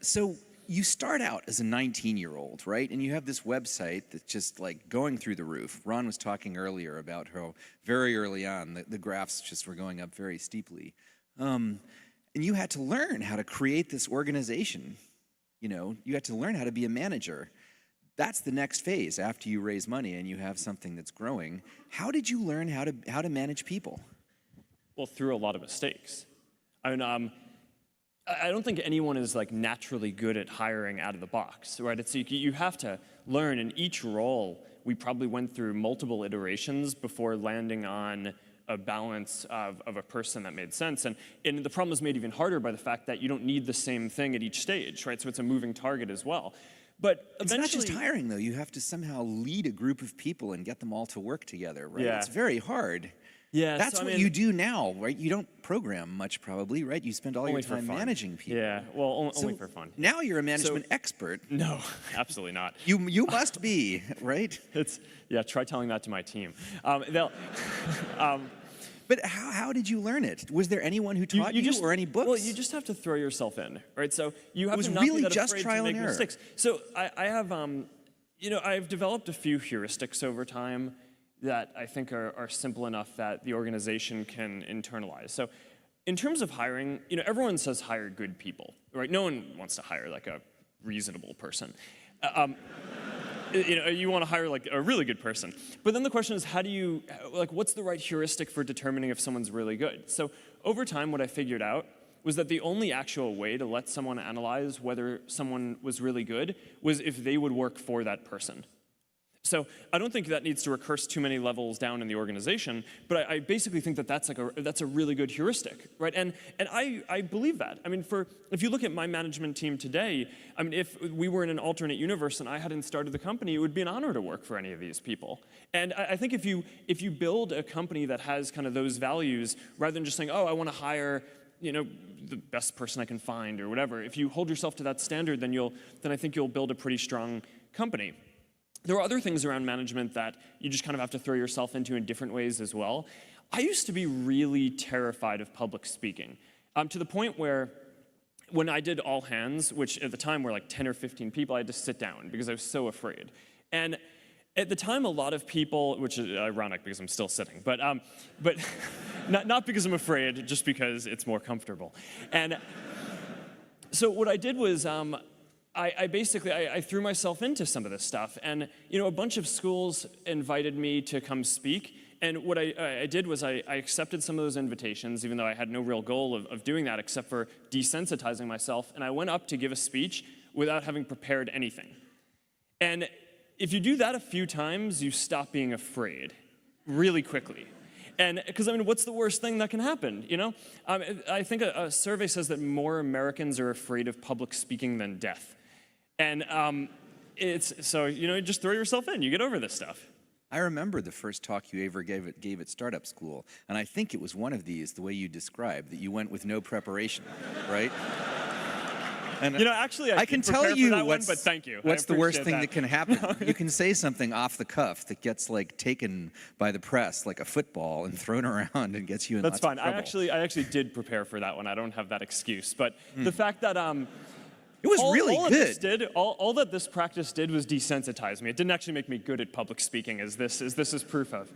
So you start out as a 19-year-old, right? And you have this website that's just like going through the roof. Ron was talking earlier about how very early on the graphs just were going up very steeply. And you had to learn how to create this organization. You know, you had to learn how to be a manager. That's the next phase after you raise money and you have something that's growing. How did you learn how to manage people? Well, through a lot of mistakes. I mean, I don't think anyone is like naturally good at hiring out of the box, right? It's you have to learn in each role. We probably went through multiple iterations before landing on a balance of a person that made sense. And the problem is made even harder by the fact that you don't need the same thing at each stage, right? So it's a moving target as well. But eventually, it's not just hiring, though. You have to somehow lead a group of people and get them all to work together, right? Yeah. It's very hard. Yeah, That's what you do now, right? You don't program much, probably, right? You spend all your time managing people. Yeah, well, only for fun. Now you're a management expert. No, absolutely not. You must be, right? Try telling that to my team. But how did you learn it? Was there anyone who taught you or any books? Well, you just have to throw yourself in, right? So you have to not really be that just afraid trial to make and error. mistakes. So I have, I've developed a few heuristics over time that I think are simple enough that the organization can internalize. So in terms of hiring, everyone says hire good people, right? No one wants to hire like a reasonable person. You want to hire like a really good person. But then the question is, what's the right heuristic for determining if someone's really good? So over time, what I figured out was that the only actual way to let someone analyze whether someone was really good was if they would work for that person. So I don't think that needs to recurse too many levels down in the organization, but I basically think that that's a really good heuristic, right? And I believe that. I mean, if you look at my management team today, I mean, if we were in an alternate universe and I hadn't started the company, it would be an honor to work for any of these people. And I think if you build a company that has kind of those values, rather than just saying, oh, I want to hire the best person I can find or whatever, if you hold yourself to that standard, then I think you'll build a pretty strong company. There are other things around management that you just kind of have to throw yourself into in different ways as well. I used to be really terrified of public speaking, to the point where when I did all hands, which at the time were like 10 or 15 people, I had to sit down because I was so afraid. And at the time, a lot of people, which is ironic because I'm still sitting, but not because I'm afraid, just because it's more comfortable. And so what I did was, I threw myself into some of this stuff, and a bunch of schools invited me to come speak, and what I did was I accepted some of those invitations, even though I had no real goal of doing that except for desensitizing myself, and I went up to give a speech without having prepared anything. And if you do that a few times, you stop being afraid really quickly. And because, I mean, what's the worst thing that can happen, I think a survey says that more Americans are afraid of public speaking than death. And just throw yourself in. You get over this stuff. I remember the first talk you ever gave at startup school, and I think it was one of these, the way you described, that you went with no preparation, right? And actually, I can tell you but thank you. What's the worst thing that can happen? You can say something off the cuff that gets like taken by the press like a football and thrown around and gets you in lots of trouble. That's fine. I actually did prepare for that one. I don't have that excuse. But the fact that it was really good. All that this practice did was desensitize me. It didn't actually make me good at public speaking, as this is proof of.